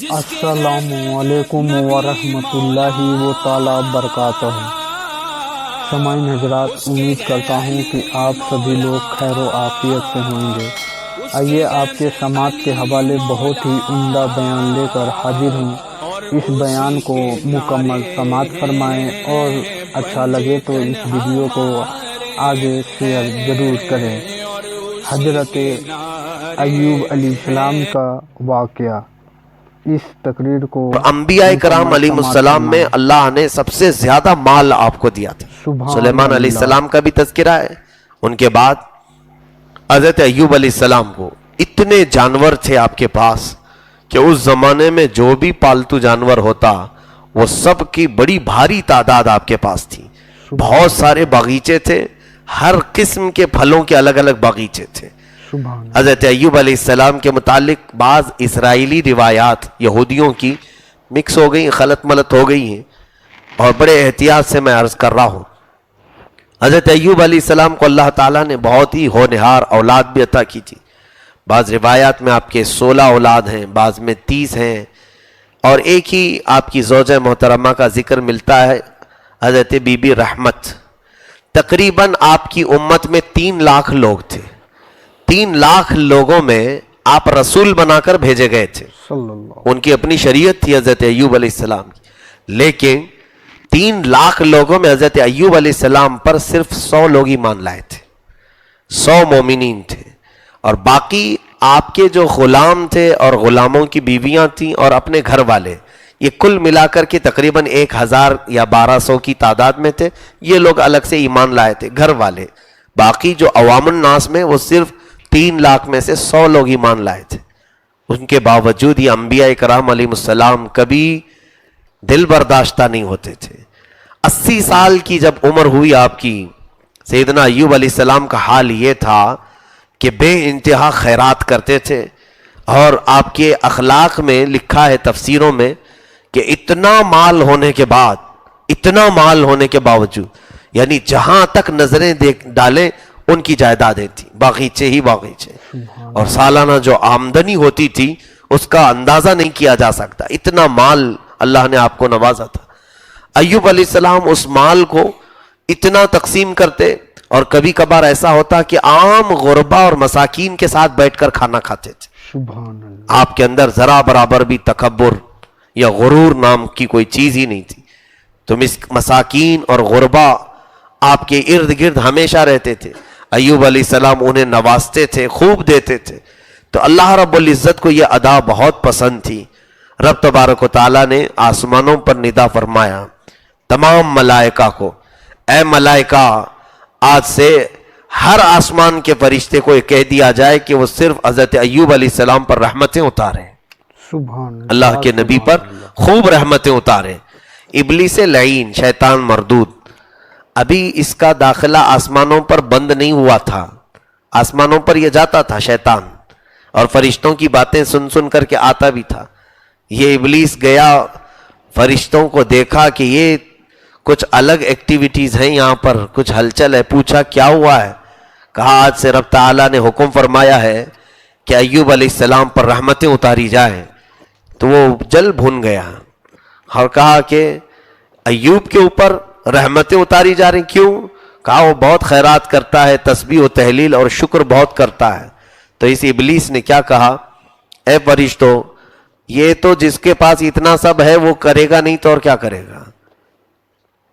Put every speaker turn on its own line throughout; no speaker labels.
السلام علیکم ورحمۃ اللہ تعالی وبرکاتہ۔ سامعین حضرات، امید کرتا ہوں کہ آپ سبھی لوگ خیر و عافیت سے ہوں گے۔ آئیے آپ کے سماعت کے حوالے بہت ہی عمدہ بیان لے کر حاضر ہوں۔ اس بیان کو مکمل سماعت فرمائیں اور اچھا لگے تو اس ویڈیو کو آگے شیئر ضرور کریں۔ حضرت ایوب علیہ السلام کا واقعہ، اس تقریر کو
انبیاء کرام علیہ السلام میں اللہ نے سب سے زیادہ مال آپ کو دیا تھا۔ سلیمان علیہ السلام کا بھی تذکرہ ہے، ان کے بعد حضرت ایوب علیہ السلام کو اتنے جانور تھے آپ کے پاس کہ اس زمانے میں جو بھی پالتو جانور ہوتا وہ سب کی بڑی بھاری تعداد آپ کے پاس تھی۔ بہت سارے باغیچے تھے، ہر قسم کے پھلوں کے الگ الگ باغیچے تھے۔ حضرت ایوب علیہ السلام کے متعلق بعض اسرائیلی روایات یہودیوں کی مکس ہو گئی، خلط ملط ہو گئی ہیں، اور بڑے احتیاط سے میں عرض کر رہا ہوں۔ حضرت ایوب علیہ السلام کو اللہ تعالیٰ نے بہت ہی ہونہار اولاد بھی عطا کی تھی۔ بعض روایات میں آپ کے 16 اولاد ہیں، بعض میں 30 ہیں، اور ایک ہی آپ کی زوجہ محترمہ کا ذکر ملتا ہے، حضرت بی بی رحمت۔ تقریباً آپ کی امت میں 3 لاکھ لوگ تھے۔ 3 لاکھ لوگوں میں آپ رسول بنا کر بھیجے گئے تھے۔ ان کی اپنی شریعت تھی حضرت ایوب علیہ السلام کی، لیکن 3 لاکھ لوگوں میں حضرت ایوب علیہ السلام پر صرف 100 لوگ ایمان لائے تھے، 100 مومنین تھے، اور باقی آپ کے جو غلام تھے اور غلاموں کی بیویاں تھیں اور اپنے گھر والے، یہ کل ملا کر کے تقریباً 1000 یا 1200 کی تعداد میں تھے۔ یہ لوگ الگ سے ایمان لائے تھے، گھر والے۔ باقی جو عوام الناس میں وہ صرف 3 لاکھ میں سے 100 لوگ ایمان لائے تھے۔ ان کے باوجود یہ انبیاء کرام علیہ السلام کبھی دل برداشتہ نہیں ہوتے تھے۔ 80 سال کی جب عمر ہوئی آپ کی، سیدنا ایوب علیہ السلام کا حال یہ تھا کہ بے انتہا خیرات کرتے تھے، اور آپ کے اخلاق میں لکھا ہے تفسیروں میں کہ اتنا مال ہونے کے باوجود، یعنی جہاں تک نظریں ڈالیں ان کی جائیدادیں تھیں، باغیچے ہی باغیچے، اور سالانہ جو آمدنی ہوتی تھی اس کا اندازہ نہیں کیا جا سکتا، اتنا مال اللہ نے آپ کو نوازا تھا۔ ایوب علیہ السلام اس مال کو اتنا تقسیم کرتے، اور کبھی کبھار ایسا ہوتا کہ عام غربا اور مساکین کے ساتھ بیٹھ کر کھانا کھاتے تھے۔ آپ کے اندر ذرا برابر بھی تکبر یا غرور نام کی کوئی چیز ہی نہیں تھی۔ تو مساکین اور غربا آپ کے ارد گرد ہمیشہ رہتے تھے۔ ایوب علیہ السلام انہیں نوازتے تھے، خوب دیتے تھے۔ تو اللہ رب العزت کو یہ ادا بہت پسند تھی۔ رب تبارک و تعالیٰ نے آسمانوں پر ندا فرمایا تمام ملائکہ کو، اے ملائکہ، آج سے ہر آسمان کے فرشتے کو یہ کہہ دیا جائے کہ وہ صرف حضرت ایوب علیہ السلام پر رحمتیں اتاریں، اللہ کے نبی پر خوب رحمتیں اتاریں۔ ابلیس لعین، شیطان مردود، ابھی اس کا داخلہ آسمانوں پر بند نہیں ہوا تھا، آسمانوں پر یہ جاتا تھا شیطان، اور فرشتوں کی باتیں سن سن کر کے آتا بھی تھا۔ یہ ابلیس گیا، فرشتوں کو دیکھا کہ یہ کچھ الگ ایکٹیویٹیز ہیں یہاں پر، کچھ ہلچل ہے، پوچھا کیا ہوا ہے؟ کہا آج سے رب تعالیٰ نے حکم فرمایا ہے کہ ایوب علیہ السلام پر رحمتیں اتاری جائیں۔ تو وہ جل بھن گیا اور کہا کہ ایوب کے اوپر رحمتیں اتاری جا رہی، کیوں؟ کہا وہ بہت خیرات کرتا ہے، تسبیح و تحلیل اور شکر بہت کرتا ہے۔ تو اس ابلیس نے کیا کہا، اے فرشتوں، یہ تو جس کے پاس اتنا سب ہے وہ کرے گا نہیں تو اور کیا کرے گا؟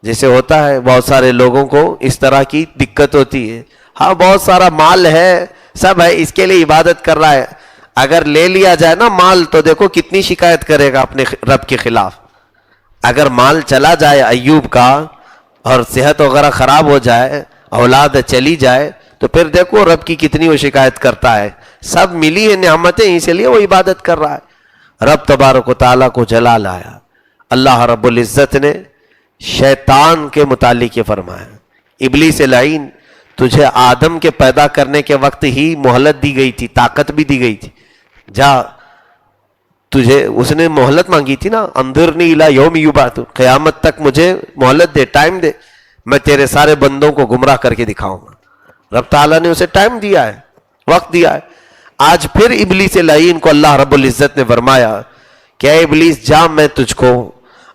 جیسے ہوتا ہے بہت سارے لوگوں کو اس طرح کی دقت ہوتی ہے، ہاں بہت سارا مال ہے، سب ہے، اس کے لیے عبادت کر رہا ہے، اگر لے لیا جائے نا مال تو دیکھو کتنی شکایت کرے گا اپنے رب کے خلاف۔ اگر مال چلا جائے ایوب کا اور صحت وغیرہ خراب ہو جائے، اولاد چلی جائے، تو پھر دیکھو رب کی کتنی وہ شکایت کرتا ہے۔ سب ملی ہے نعمتیں، اس لیے وہ عبادت کر رہا ہے۔ رب تبارک و تعالیٰ کو جلال آیا، اللہ رب العزت نے شیطان کے متعلق یہ فرمایا، ابلیس لعین، تجھے آدم کے پیدا کرنے کے وقت ہی مہلت دی گئی تھی، طاقت بھی دی گئی تھی، جا تجھے، اس نے مہلت مانگی تھی نا، انظرنی الی یوم یبعثون، قیامت تک مجھے مہلت دے، ٹائم دے، میں تیرے سارے بندوں کو گمراہ کر کے دکھاؤں گا۔ رب تعالیٰ نے اسے ٹائم دیا ہے، وقت دیا ہے۔ آج پھر ابلیس لعین کو اللہ رب العزت نے فرمایا کہ اے ابلیس جا میں تجھ کو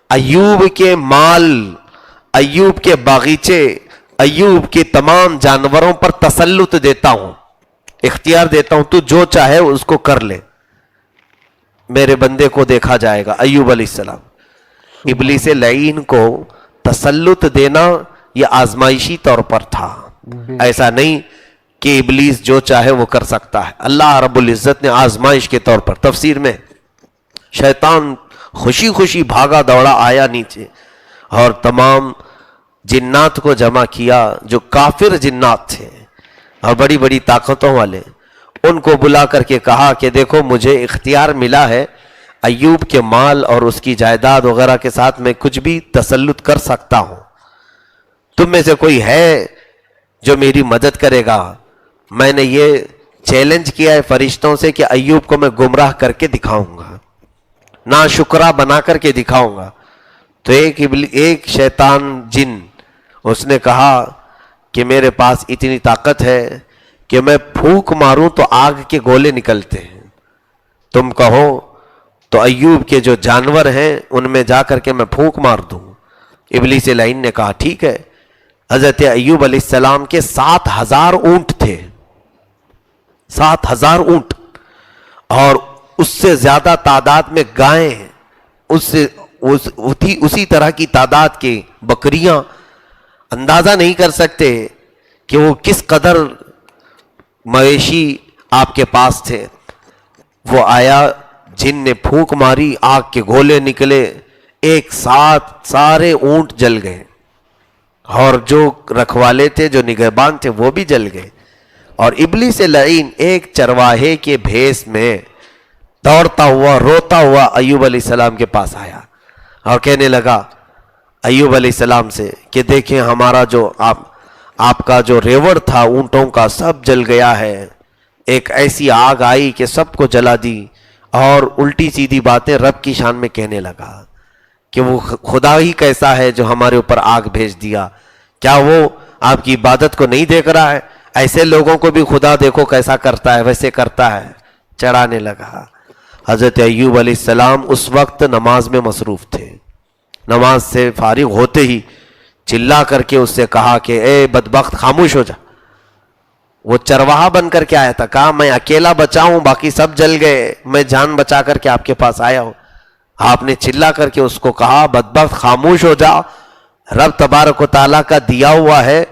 ایوب کے مال، ایوب کے باغیچے، ایوب کے تمام جانوروں پر تسلط دیتا ہوں، اختیار دیتا ہوں، تو جو چاہے اس کو کر لے، میرے بندے کو دیکھا جائے گا۔ ایوب علیہ السلام، ابلیس لعین کو تسلط دینا یہ آزمائشی طور پر تھا، ایسا نہیں کہ ابلیس جو چاہے وہ کر سکتا ہے۔ اللہ رب العزت نے آزمائش کے طور پر، تفسیر میں شیطان خوشی خوشی بھاگا دوڑا آیا نیچے اور تمام جنات کو جمع کیا جو کافر جنات تھے اور بڑی بڑی طاقتوں والے، ان کو بلا کر کے کہا کہ دیکھو مجھے اختیار ملا ہے ایوب کے مال اور اس کی جائیداد وغیرہ کے ساتھ میں کچھ بھی تسلط کر سکتا ہوں، تم میں سے کوئی ہے جو میری مدد کرے گا؟ میں نے یہ چیلنج کیا ہے فرشتوں سے کہ ایوب کو میں گمراہ کر کے دکھاؤں گا، ناشکرا بنا کر کے دکھاؤں گا۔ تو ایک شیطان جن اس نے کہا کہ میرے پاس اتنی طاقت ہے کہ میں پھونک ماروں تو آگ کے گولے نکلتے ہیں، تم کہو تو ایوب کے جو جانور ہیں ان میں جا کر کے میں پھونک مار دوں۔ ابلیس لعین نے کہا ٹھیک ہے۔ حضرت ایوب علیہ السلام کے 7,000 اونٹ تھے، 7,000 اونٹ، اور اس سے زیادہ تعداد میں گائیں، اسی طرح کی تعداد کی بکریاں، اندازہ نہیں کر سکتے کہ وہ کس قدر مویشی آپ کے پاس تھے۔ وہ آیا، جن نے پھونک ماری، آگ کے گولے نکلے، ایک ساتھ سارے اونٹ جل گئے، اور جو رکھوالے تھے، جو نگہبان تھے، وہ بھی جل گئے۔ اور ابلیس لعین ایک چرواہے کے بھیس میں دوڑتا ہوا، روتا ہوا ایوب علیہ السلام کے پاس آیا اور کہنے لگا ایوب علیہ السلام سے کہ دیکھیں ہمارا جو آپ کا جو ریوڑ تھا اونٹوں کا سب جل گیا ہے، ایک ایسی آگ آئی کہ سب کو جلا دی، اور الٹی سیدھی باتیں رب کی شان میں کہنے لگا کہ وہ خدا ہی کیسا ہے جو ہمارے اوپر آگ بھیج دیا، کیا وہ آپ کی عبادت کو نہیں دیکھ رہا ہے؟ ایسے لوگوں کو بھی خدا دیکھو کیسا کرتا ہے، ویسے کرتا ہے، چڑھانے لگا۔ حضرت ایوب علیہ السلام اس وقت نماز میں مصروف تھے، نماز سے فارغ ہوتے ہی چلا کر کے اس سے کہا کہ اے بدبخت خاموش ہو جا۔ وہ چرواہا بن کر کے آیا تھا، کہا میں اکیلا بچاؤں، باقی سب جل گئے، میں جان بچا کر کے آپ کے پاس آیا ہوں۔ آپ نے چلا کر کے اس کو کہا بدبخت خاموش ہو جا، رب تبارک و تعالیٰ کا دیا ہوا ہے،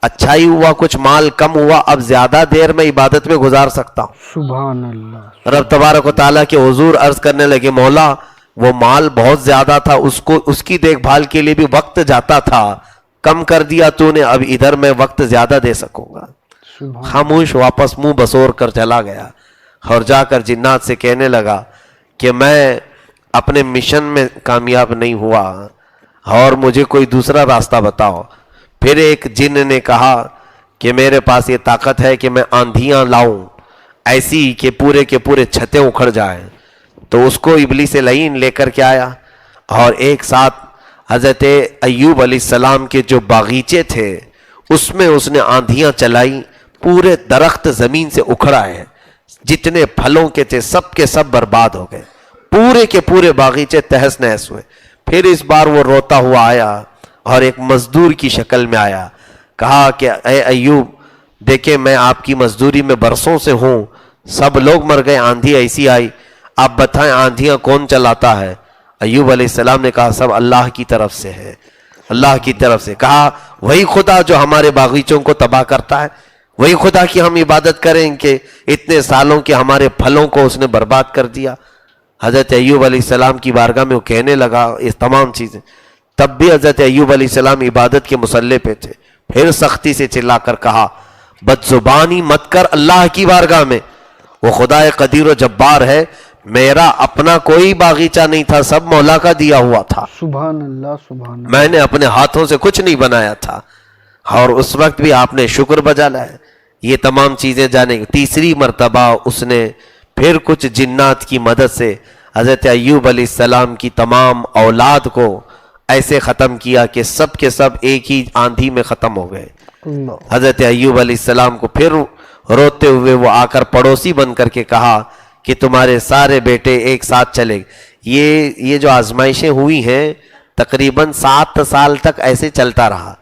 اچھا ہی ہوا کچھ مال کم ہوا، اب زیادہ دیر میں عبادت میں گزار سکتا ہوں۔
سبحان اللہ۔
رب تبارک و تعالیٰ کے حضور عرض کرنے لگے مولا وہ مال بہت زیادہ تھا، اس کی دیکھ بھال کے لیے بھی وقت جاتا تھا، کم کر دیا تو نے، اب ادھر میں وقت زیادہ دے سکوں گا۔ خاموش واپس منہ بسور کر چلا گیا اور جا کر جنات سے کہنے لگا کہ میں اپنے مشن میں کامیاب نہیں ہوا اور مجھے کوئی دوسرا راستہ بتاؤ۔ پھر ایک جن نے کہا کہ میرے پاس یہ طاقت ہے کہ میں آندھیاں لاؤں ایسی کہ پورے کے پورے چھتیں اکھڑ جائیں، تو اس کو ابلیس لعین لے کر کے آیا اور ایک ساتھ حضرت ایوب علیہ السلام کے جو باغیچے تھے اس میں اس نے آندھیاں چلائی، پورے درخت زمین سے اکھڑ آئے، جتنے پھلوں کے تھے سب کے سب برباد ہو گئے، پورے کے پورے باغیچے تہس نہس ہوئے۔ پھر اس بار وہ روتا ہوا آیا اور ایک مزدور کی شکل میں آیا، کہا کہ اے ایوب دیکھیں میں آپ کی مزدوری میں برسوں سے ہوں، سب لوگ مر گئے، آندھی ایسی آئی، آپ بتائیں آندھیاں کون چلاتا ہے؟ ایوب علیہ السلام نے کہا سب اللہ کی طرف سے ہے، اللہ کی طرف سے۔ کہا وہی خدا جو ہمارے باغیچوں کو تباہ کرتا ہے، وہی خدا کی ہم عبادت کریں کہ اتنے سالوں کے ہمارے پھلوں کو اس نے برباد کر دیا۔ حضرت ایوب علیہ السلام کی بارگاہ میں وہ کہنے لگا یہ تمام چیزیں، تب بھی حضرت ایوب علیہ السلام عبادت کے مسلح پہ تھے۔ پھر سختی سے چلا کر کہا بد زبانی مت کر اللہ کی بارگاہ میں، وہ خدا قدیر و جبار ہے، میرا اپنا کوئی باغیچہ نہیں تھا، سب مولا کا دیا ہوا تھا،
سبحان اللہ سبحان اللہ۔
میں نے اپنے ہاتھوں سے کچھ نہیں بنایا تھا، اور اس وقت بھی آپ نے شکر بجا لایا۔ یہ تمام چیزیں جانے گی۔ تیسری مرتبہ اس نے پھر کچھ جنات کی مدد سے حضرت ایوب علیہ السلام کی تمام اولاد کو ایسے ختم کیا کہ سب کے سب ایک ہی آندھی میں ختم ہو گئے۔ حضرت ایوب علیہ السلام کو پھر روتے ہوئے وہ آ کر پڑوسی بن کر کے کہا کہ تمہارے سارے بیٹے ایک ساتھ چلے گئے۔ یہ جو آزمائشیں ہوئی ہیں تقریباً 7 سال تک ایسے چلتا رہا.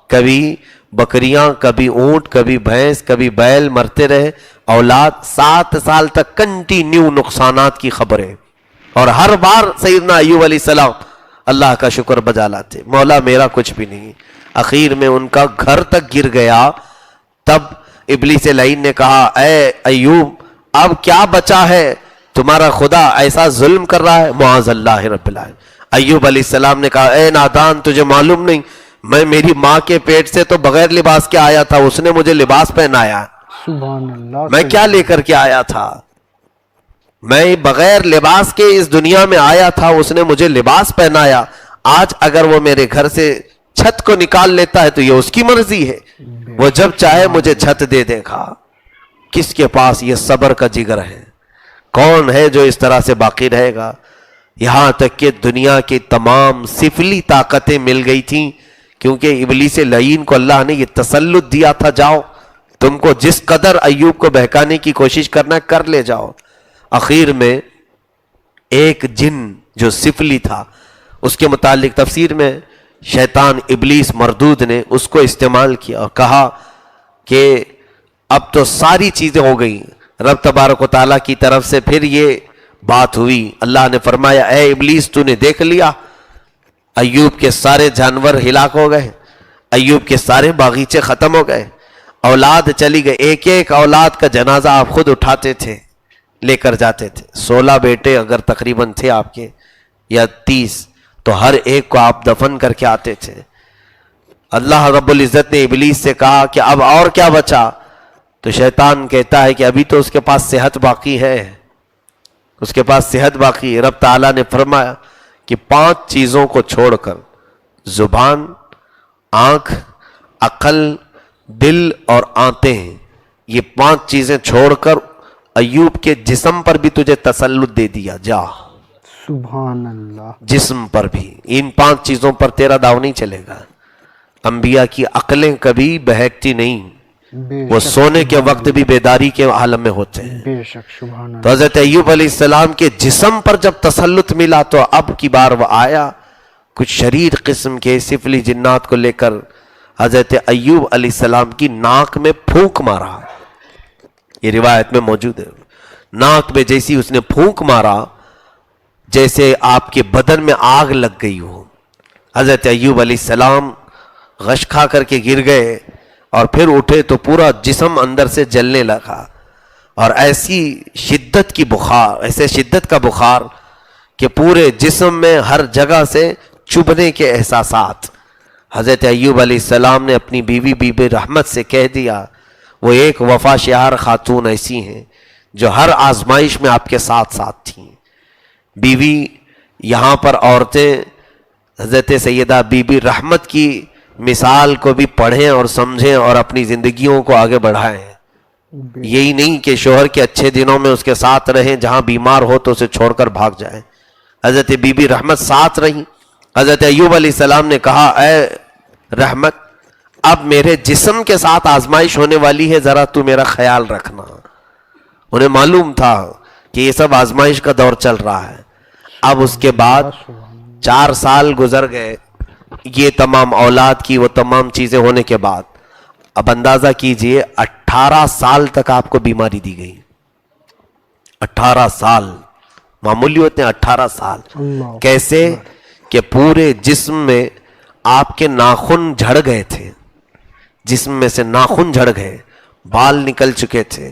کبھی بکریاں، کبھی اونٹ، کبھی بھینس، کبھی بیل مرتے رہے. اولاد 7 سال تک کنٹینیو نقصانات کی خبریں، اور ہر بار سیدنا ایوب علیہ السلام اللہ کا شکر بجا لاتے، مولا میرا کچھ بھی نہیں. اخیر میں ان کا گھر تک گر گیا. تب ابلیس لعین نے کہا اے ایوب اب کیا بچا ہے، تمہارا خدا ایسا ظلم کر رہا ہے. معاذ اللہ رب العالمین. ایوب علیہ السلام نے کہا اے نادان تجھے معلوم نہیں میں میری ماں کے پیٹ سے تو بغیر لباس کے آیا تھا، اس نے مجھے لباس پہنایا.
سبحان اللہ.
میں کیا لے کر کے آیا تھا، میں بغیر لباس کے اس دنیا میں آیا تھا، اس نے مجھے لباس پہنایا. آج اگر وہ میرے گھر سے چھت کو نکال لیتا ہے تو یہ اس کی مرضی ہے، وہ جب چاہے مجھے چھت دے دے گا. کس کے پاس یہ صبر کا جگر ہے؟ کون ہے جو اس طرح سے باقی رہے گا؟ یہاں تک کہ دنیا کی تمام سفلی طاقتیں مل گئی تھیں، کیونکہ ابلیس لعین کو اللہ نے یہ تسلط دیا تھا، جاؤ تم کو جس قدر ایوب کو بہکانے کی کوشش کرنا کر لے جاؤ. اخیر میں ایک جن جو سفلی تھا اس کے متعلق تفسیر میں شیطان ابلیس مردود نے اس کو استعمال کیا اور کہا کہ اب تو ساری چیزیں ہو گئی. رب تبارک و تعالیٰ کی طرف سے پھر یہ بات ہوئی. اللہ نے فرمایا اے ابلیس تو نے دیکھ لیا ایوب کے سارے جانور ہلاک ہو گئے، ایوب کے سارے باغیچے ختم ہو گئے، اولاد چلی گئے. ایک ایک اولاد کا جنازہ آپ خود اٹھاتے تھے، لے کر جاتے تھے. 16 بیٹے اگر تقریباً تھے آپ کے یا 30، تو ہر ایک کو آپ دفن کر کے آتے تھے. اللہ رب العزت نے ابلیس سے کہا کہ اب اور کیا بچا؟ تو شیطان کہتا ہے کہ ابھی تو اس کے پاس صحت باقی ہے، اس کے پاس صحت باقی ہے. رب تعالیٰ نے فرمایا کہ 5 چیزوں کو چھوڑ کر، زبان، آنکھ، عقل، دل اور آنتیں، یہ 5 چیزیں چھوڑ کر ایوب کے جسم پر بھی تجھے تسلط دے دیا. جا
سبحان اللہ.
جسم پر بھی، ان 5 چیزوں پر تیرا داؤ نہیں چلے گا. انبیاء کی عقلیں کبھی بہکتی نہیں، وہ سونے کے وقت بھی بیداری کے عالم میں ہوتے ہیں.
بے شک سبحان اللہ.
تو حضرت ایوب علیہ السلام کے جسم پر جب تسلط ملا تو اب کی بار وہ آیا کچھ شریر قسم کے سفلی جنات کو لے کر حضرت ایوب علیہ السلام کی ناک میں پھونک مارا. یہ روایت میں موجود ہے. ناک میں جیسی اس نے پھونک مارا جیسے آپ کے بدن میں آگ لگ گئی ہو. حضرت ایوب علیہ السلام غش کھا کر کے گر گئے اور پھر اٹھے تو پورا جسم اندر سے جلنے لگا، اور ایسی شدت کی بخار، ایسے شدت کا بخار کہ پورے جسم میں ہر جگہ سے چبھنے کے احساسات. حضرت ایوب علیہ السلام نے اپنی بیوی بی بی رحمت سے کہہ دیا، وہ ایک وفا شعار خاتون ایسی ہیں جو ہر آزمائش میں آپ کے ساتھ ساتھ تھیں. بیوی یہاں پر عورتیں حضرت سیدہ بی بی رحمت کی مثال کو بھی پڑھیں اور سمجھیں اور اپنی زندگیوں کو آگے بڑھائیں. یہی نہیں کہ شوہر کے اچھے دنوں میں اس کے ساتھ رہیں، جہاں بیمار ہو تو اسے چھوڑ کر بھاگ جائیں. حضرت بی بی رحمت ساتھ رہیں. حضرت ایوب علیہ السلام نے کہا اے رحمت اب میرے جسم کے ساتھ آزمائش ہونے والی ہے، ذرا تو میرا خیال رکھنا. انہیں معلوم تھا کہ یہ سب آزمائش کا دور چل رہا ہے. اب اس کے بعد 4 سال گزر گئے، یہ تمام اولاد کی وہ تمام چیزیں ہونے کے بعد اب اندازہ کیجئے 18 سال تک آپ کو بیماری دی گئی. 18 سال معمولی ہوتے ہیں. 18 سال کیسے کہ پورے جسم میں آپ کے ناخن جھڑ گئے تھے، جسم میں سے ناخن جھڑ گئے، بال نکل چکے تھے.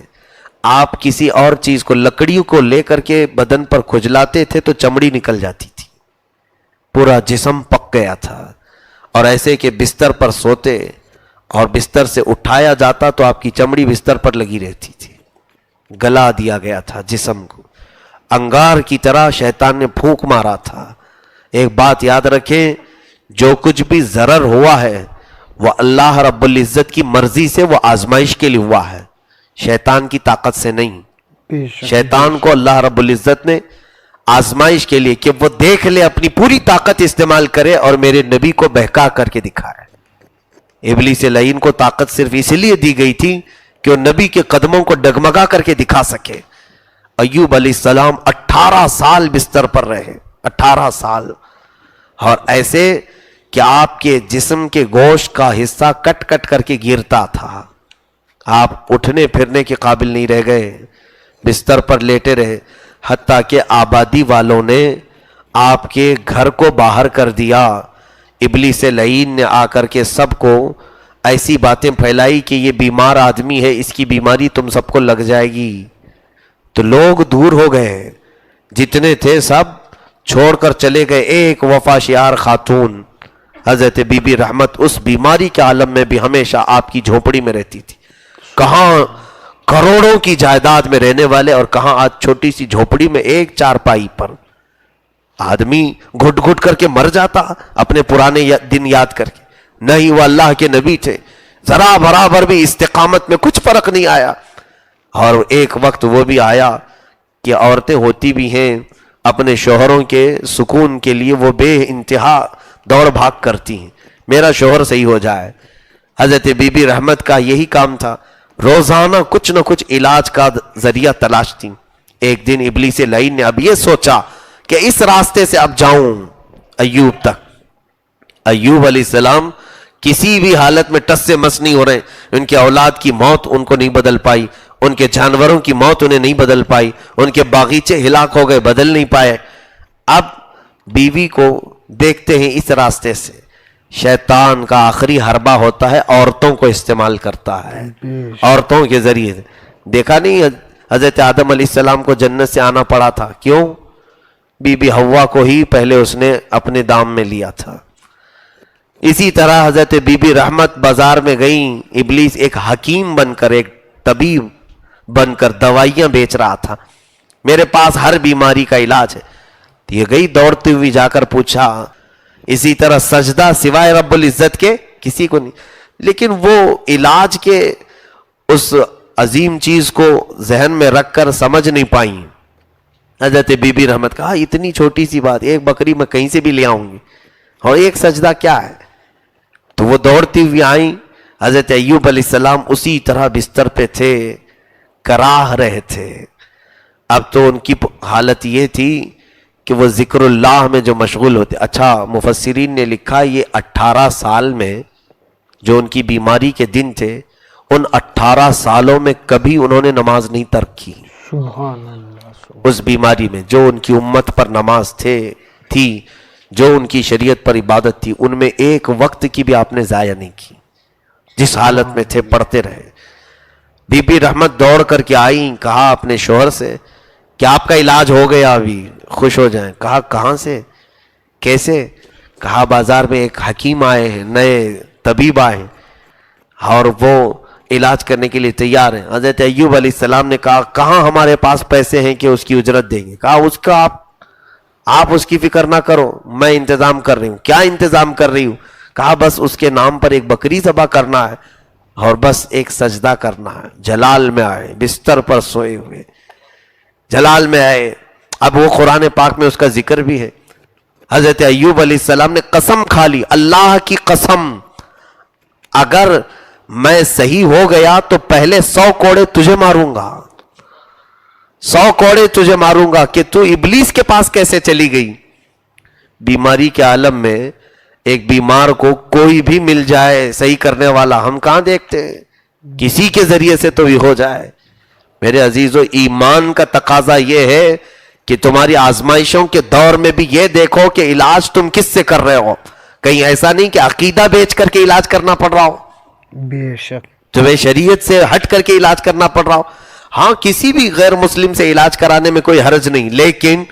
آپ کسی اور چیز کو، لکڑیوں کو لے کر کے بدن پر کھجلاتے تھے تو چمڑی نکل جاتی تھی. پورا جسم پک گیا تھا، اور ایسے کہ بستر پر سوتے اور بستر سے اٹھایا جاتا تو آپ کی چمڑی بستر پر لگی رہتی تھی. گلا دیا گیا تھا جسم کو، انگار کی طرح شیطان نے پھونک مارا تھا. ایک بات یاد رکھیں، جو کچھ بھی ضرر ہوا ہے وہ اللہ رب العزت کی مرضی سے، وہ آزمائش کے لیے ہوا ہے، شیطان کی طاقت سے نہیں. شیطان کو اللہ رب العزت نے آزمائش کے لیے کہ وہ دیکھ لے، اپنی پوری طاقت استعمال کرے اور میرے نبی کو بہکا کر کے دکھائے. ابلیس لعین کو طاقت صرف اس لیے دی گئی تھی کہ وہ نبی کے قدموں کو ڈگمگا کر کے دکھا سکے. ایوب علیہ السلام 18 سال بستر پر رہے, 18 سال, اور ایسے کہ آپ کے جسم کے گوشت کا حصہ کٹ کٹ کر کے گرتا تھا, آپ اٹھنے پھرنے کے قابل نہیں رہ گئے, بستر پر لیٹے رہے, حتیٰ کہ آبادی والوں نے آپ کے گھر کو باہر کر دیا. ابلیس لعین نے آ کر کے سب کو ایسی باتیں پھیلائی کہ یہ بیمار آدمی ہے, اس کی بیماری تم سب کو لگ جائے گی. تو لوگ دور ہو گئے, جتنے تھے سب چھوڑ کر چلے گئے. ایک وفا شیار خاتون حضرت بی بی رحمت اس بیماری کے عالم میں بھی ہمیشہ آپ کی جھوپڑی میں رہتی تھی. کہاں کروڑوں کی جائیداد میں رہنے والے, اور کہاں آج چھوٹی سی جھوپڑی میں ایک چارپائی پر. آدمی گھٹ گھٹ کر کے مر جاتا اپنے پرانے دن یاد کر کے. نہیں, وہ اللہ کے نبی تھے, ذرا برابر بھی استقامت میں کچھ فرق نہیں آیا. اور ایک وقت وہ بھی آیا کہ عورتیں ہوتی بھی ہیں, اپنے شوہروں کے سکون کے لیے وہ بے انتہا دوڑ بھاگ کرتی ہیں, میرا شوہر صحیح ہو جائے. حضرت بی بی رحمت کا یہی کام تھا, روزانہ کچھ نہ کچھ علاج کا ذریعہ تلاشتی. ایک دن ابلیس لعین نے اب یہ سوچا کہ اس راستے سے اب جاؤں ایوب تک. ایوب علیہ السلام کسی بھی حالت میں ٹس سے مس نہیں ہو رہے. ان کے اولاد کی موت ان کو نہیں بدل پائی, ان کے جانوروں کی موت انہیں نہیں بدل پائی, ان کے باغیچے ہلاک ہو گئے, بدل نہیں پائے. اب بیوی کو دیکھتے ہیں اس راستے سے. شیطان کا آخری حربہ ہوتا ہے, عورتوں کو استعمال کرتا ہے, عورتوں کے ذریعے. دیکھا نہیں حضرت آدم علیہ السلام کو جنت سے آنا پڑا تھا, کیوں؟ بی بی حوا کو ہی پہلے اس نے اپنے دام میں لیا تھا. اسی طرح حضرت بی بی رحمت بازار میں گئیں, ابلیس ایک حکیم بن کر, ایک طبیب بن کر دوائیاں بیچ رہا تھا, میرے پاس ہر بیماری کا علاج ہے. یہ گئی دوڑتی ہوئی, جا کر پوچھا. اسی طرح سجدہ سوائے رب العزت کے کسی کو نہیں, لیکن وہ علاج کے اس عظیم چیز کو ذہن میں رکھ کر سمجھ نہیں پائیں. حضرت بی بی رحمت کہا اتنی چھوٹی سی بات, ایک بکری میں کہیں سے بھی لے آؤں گی, اور ایک سجدہ کیا ہے. تو وہ دوڑتی ہوئی آئیں. حضرت ایوب علیہ السلام اسی طرح بستر پہ تھے, کراہ رہے تھے. اب تو ان کی حالت یہ تھی کہ وہ ذکر اللہ میں جو مشغول ہوتے. اچھا, مفسرین نے لکھا یہ 18 سال میں جو ان کی بیماری کے دن تھے, ان 18 سالوں میں کبھی انہوں نے نماز نہیں ترک کی.
سبحان اللہ.
اس بیماری میں جو ان کی امت پر نماز تھی, جو ان کی شریعت پر عبادت تھی, ان میں ایک وقت کی بھی آپ نے ضائع نہیں کی. جس حالت میں تھے پڑھتے رہے. بی بی رحمت دوڑ کر کے آئیں, کہا اپنے شوہر سے کہ آپ کا علاج ہو گیا, ابھی خوش ہو جائیں. کہا کہاں سے, کیسے؟ کہا بازار میں ایک حکیم آئے ہیں, نئے طبیب آئے ہیں, اور وہ علاج کرنے کے لیے تیار ہیں. حضرت ایوب علیہ السلام نے کہا کہاں ہمارے پاس پیسے ہیں کہ اس کی اجرت دیں گے. کہا اس کا آپ اس کی فکر نہ کرو, میں انتظام کر رہی ہوں. کیا انتظام کر رہی ہوں؟ کہا بس اس کے نام پر ایک بکری ذبح کرنا ہے, اور بس ایک سجدہ کرنا ہے. جلال میں آئے, بستر پر سوئے ہوئے جلال میں آئے. اب وہ قرآن پاک میں اس کا ذکر بھی ہے. حضرت ایوب علیہ السلام نے قسم کھا لی, اللہ کی قسم, اگر میں صحیح ہو گیا تو پہلے 100 کوڑے تجھے ماروں گا, 100 کوڑے تجھے ماروں گا کہ تو ابلیس کے پاس کیسے چلی گئی. بیماری کے عالم میں ایک بیمار کو کوئی بھی مل جائے صحیح کرنے والا, ہم کہاں دیکھتے ہیں, کسی کے ذریعے سے تو بھی ہو جائے. میرے عزیزو, ایمان کا تقاضا یہ ہے کہ تمہاری آزمائشوں کے دور میں بھی یہ دیکھو کہ علاج تم کس سے کر رہے ہو. کہیں ایسا نہیں کہ عقیدہ بیچ کر کے علاج کرنا پڑ رہا ہو,
بے شک
تمہیں شریعت سے ہٹ کر کے علاج کرنا پڑ رہا ہو. ہاں, کسی بھی غیر مسلم سے علاج کرانے میں کوئی حرج نہیں, لیکن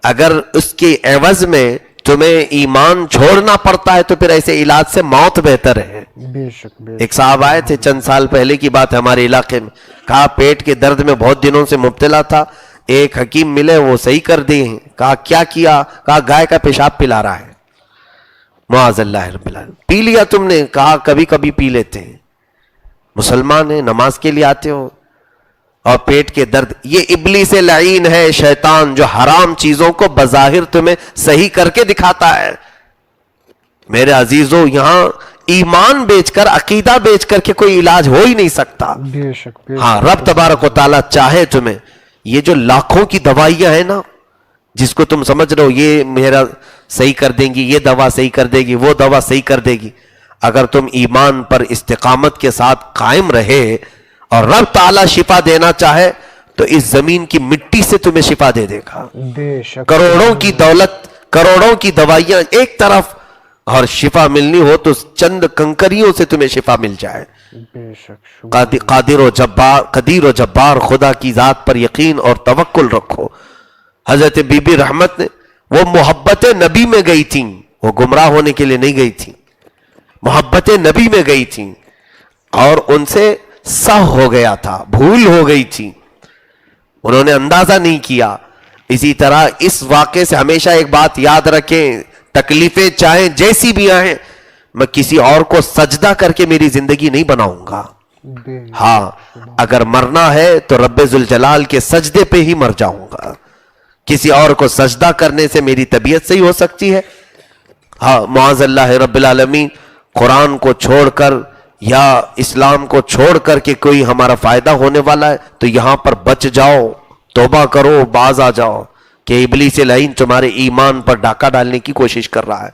اگر اس کے عوض میں تمہیں ایمان چھوڑنا پڑتا ہے تو پھر ایسے علاج سے موت بہتر ہے.
بے شک.
ایک صاحب آئے تھے, چند سال پہلے کی بات ہے, ہمارے علاقے میں. کہا پیٹ کے درد میں بہت دنوں سے مبتلا تھا, ایک حکیم ملے, وہ صحیح کر دیے ہیں. کہا کیا کیا؟ کہا گائے کا پیشاب پلا رہا ہے. معاذ اللہ رب العالمین. پی لیا تم نے؟ کہا کبھی کبھی پی لیتے ہیں. مسلمان ہیں, نماز کے لیے آتے ہو, اور پیٹ کے درد. یہ ابلیس لعین ہے, شیطان, جو حرام چیزوں کو بظاہر تمہیں صحیح کر کے دکھاتا ہے. میرے عزیزو, یہاں ایمان بیچ کر, عقیدہ بیچ کر کے کوئی علاج ہو ہی نہیں سکتا.
بے شک.
ہاں, رب تبارک و تعالیٰ چاہے تمہیں یہ جو لاکھوں کی دوائیاں ہیں نا، جس کو تم سمجھ رہے ہو یہ میرا صحیح کر دیں گی، یہ دوا صحیح کر دے گی، وہ دوا صحیح کر دے گی، اگر تم ایمان پر استقامت کے ساتھ قائم رہے اور رب تعالی شفا دینا چاہے تو اس زمین کی مٹی سے تمہیں شفا دے دے گا.
بے شک
کروڑوں کی دولت، کروڑوں کی دوائیاں ایک طرف، اور شفا ملنی ہو تو چند کنکریوں سے تمہیں شفا مل جائے.
بے شک
قدیر و جبار خدا کی ذات پر یقین اور توکل رکھو. حضرت بی بی رحمت نے وہ محبت نبی میں گئی تھیں، وہ گمراہ ہونے کے لیے نہیں گئی تھیں، محبت نبی میں گئی تھیں اور ان سے سہو ہو گیا تھا، بھول ہو گئی تھی، انہوں نے اندازہ نہیں کیا. اسی طرح اس واقعے سے ہمیشہ ایک بات یاد رکھیں، تکلیفیں چاہیں جیسی بھی آئیں، میں کسی اور کو سجدہ کر کے میری زندگی نہیں بناؤں گا. ہاں اگر مرنا ہے تو رب ذوالجلال کے سجدے پہ ہی مر جاؤں گا. کسی اور کو سجدہ کرنے سے میری طبیعت صحیح ہو سکتی ہے؟ ہاں معاذ اللہ رب العالمین، قرآن کو چھوڑ کر یا اسلام کو چھوڑ کر کے کوئی ہمارا فائدہ ہونے والا ہے تو یہاں پر بچ جاؤ، توبہ کرو، باز آ جاؤ کہ ابلیس لعین تمہارے ایمان پر ڈاکہ ڈالنے کی کوشش کر رہا ہے.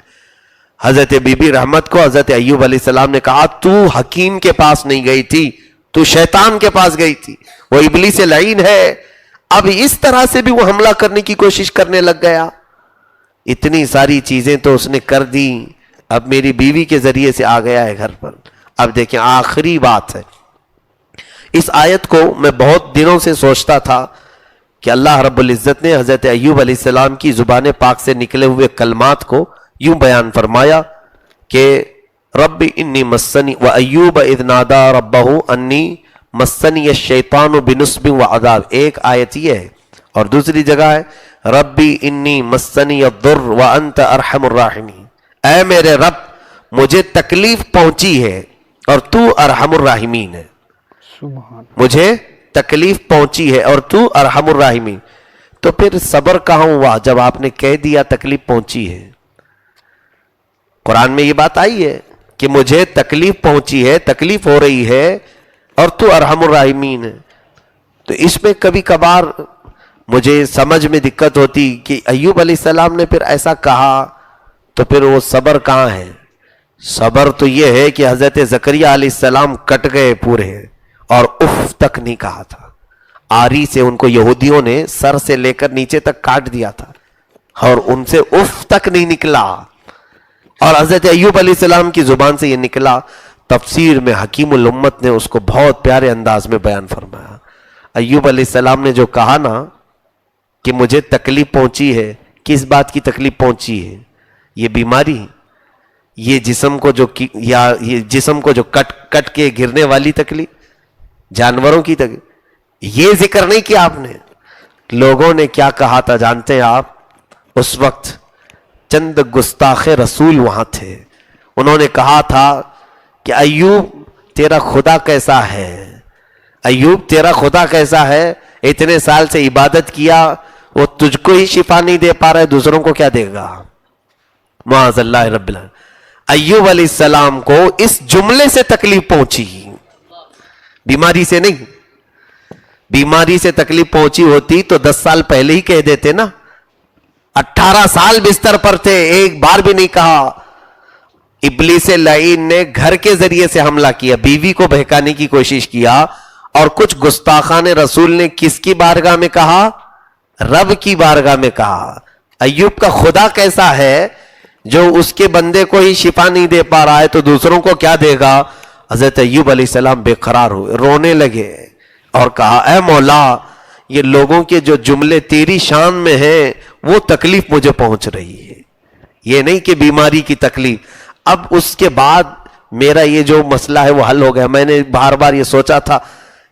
حضرت بی بی رحمت کو حضرت ایوب علیہ السلام نے کہا تو حکیم کے پاس نہیں گئی تھی، تو شیطان کے پاس گئی تھی، وہ ابلیس لعین ہے. اب اس طرح سے بھی وہ حملہ کرنے کی کوشش کرنے لگ گیا. اتنی ساری چیزیں تو اس نے کر دی، اب میری بیوی کے ذریعے سے آ گیا ہے گھر پر. اب دیکھیں آخری بات ہے، اس آیت کو میں بہت دنوں سے سوچتا تھا کہ اللہ رب العزت نے حضرت ایوب علیہ السلام کی زبان پاک سے نکلے ہوئے کلمات کو یوں بیان فرمایا کہ رب انی مسنی و ایوب اذ نادا ربہ انی مسنی الشیطان بنصب و عذاب. ایک آیت یہ ہے اور دوسری جگہ ہے ربی انی مسنی الضر وانت ارحم الراحمین. اے میرے رب مجھے تکلیف پہنچی ہے اور تو ارحم الراحمین ہے. مجھے تکلیف پہنچی ہے اور تو ارحم الراحمین. تو پھر صبر کہاں ہوا جب آپ نے کہہ دیا تکلیف پہنچی ہے؟ قرآن میں یہ بات آئی ہے کہ مجھے تکلیف پہنچی ہے، تکلیف ہو رہی ہے اور تو ارحم الراحمین ہے. تو اس میں کبھی کبھار مجھے سمجھ میں دقت ہوتی کہ ایوب علیہ السلام نے پھر ایسا کہا تو پھر وہ صبر کہاں ہے؟ صبر تو یہ ہے کہ حضرت زکریہ علیہ السلام کٹ گئے پورے اور اف تک نہیں کہا تھا. آری سے ان کو یہودیوں نے سر سے لے کر نیچے تک کاٹ دیا تھا اور ان سے اف تک نہیں نکلا، اور حضرت ایوب علیہ السلام کی زبان سے یہ نکلا. تفسیر میں حکیم الامت نے اس کو بہت پیارے انداز میں بیان فرمایا. ایوب علیہ السلام نے جو کہا نا کہ مجھے تکلیف پہنچی ہے، کس بات کی تکلیف پہنچی ہے؟ یہ بیماری، یہ جسم کو جو یہ جسم کو جو کٹ کے گرنے والی تکلیف، جانوروں کی تکلیف، یہ ذکر نہیں کیا آپ نے. لوگوں نے کیا کہا تھا جانتے ہیں آپ؟ اس وقت چند گستاخ رسول وہاں تھے، انہوں نے کہا تھا کہ ایوب تیرا خدا کیسا ہے، ایوب تیرا خدا کیسا ہے، اتنے سال سے عبادت کیا، وہ تجھ کو ہی شفا نہیں دے پا رہا ہے، دوسروں کو کیا دے گا؟ معاذ اللہ رب العالمین. ایوب علیہ السلام کو اس جملے سے تکلیف پہنچی، بیماری سے نہیں. بیماری سے تکلیف پہنچی ہوتی تو 10 سال پہلے ہی کہہ دیتے نا. 18 سال بستر پر تھے، ایک بار بھی نہیں کہا. ابلیس لعین نے گھر کے ذریعے سے حملہ کیا، بیوی کو بہکانے کی کوشش کیا، اور کچھ گستاخان رسول نے کس کی بارگاہ میں کہا؟ رب کی بارگاہ میں کہا. ایوب کا خدا کیسا ہے جو اس کے بندے کو ہی شفا نہیں دے پا رہا ہے تو دوسروں کو کیا دے گا؟ حضرت ایوب علیہ السلام بے قرار ہوئے، رونے لگے اور کہا اے مولا، یہ لوگوں کے جو جملے تیری شان میں ہیں وہ تکلیف مجھے پہنچ رہی ہے، یہ نہیں کہ بیماری کی تکلیف. اب اس کے بعد میرا یہ جو مسئلہ ہے وہ حل ہو گیا. میں نے بار بار یہ سوچا تھا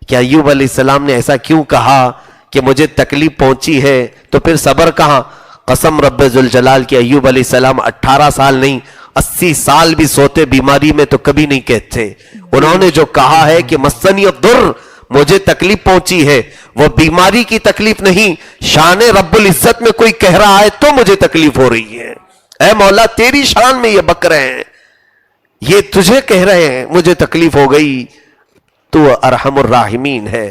کہ ایوب علیہ السلام نے ایسا کیوں کہا کہ مجھے تکلیف پہنچی ہے، تو پھر صبر کہاں؟ قسم رب ذوالجلال کی ایوب علیہ السلام 18 سال نہیں 80 سال بھی سوتے بیماری میں تو کبھی نہیں کہتے. انہوں نے جو کہا ہے کہ مسنی الضر، مجھے تکلیف پہنچی ہے، وہ بیماری کی تکلیف نہیں، شان رب العزت میں کوئی کہہ رہا ہے تو مجھے تکلیف ہو رہی ہے. اے مولا تیری شان میں یہ بک رہے ہیں، یہ تجھے کہہ رہے ہیں مجھے تکلیف ہو گئی، تو ارحم الراحمین ہے.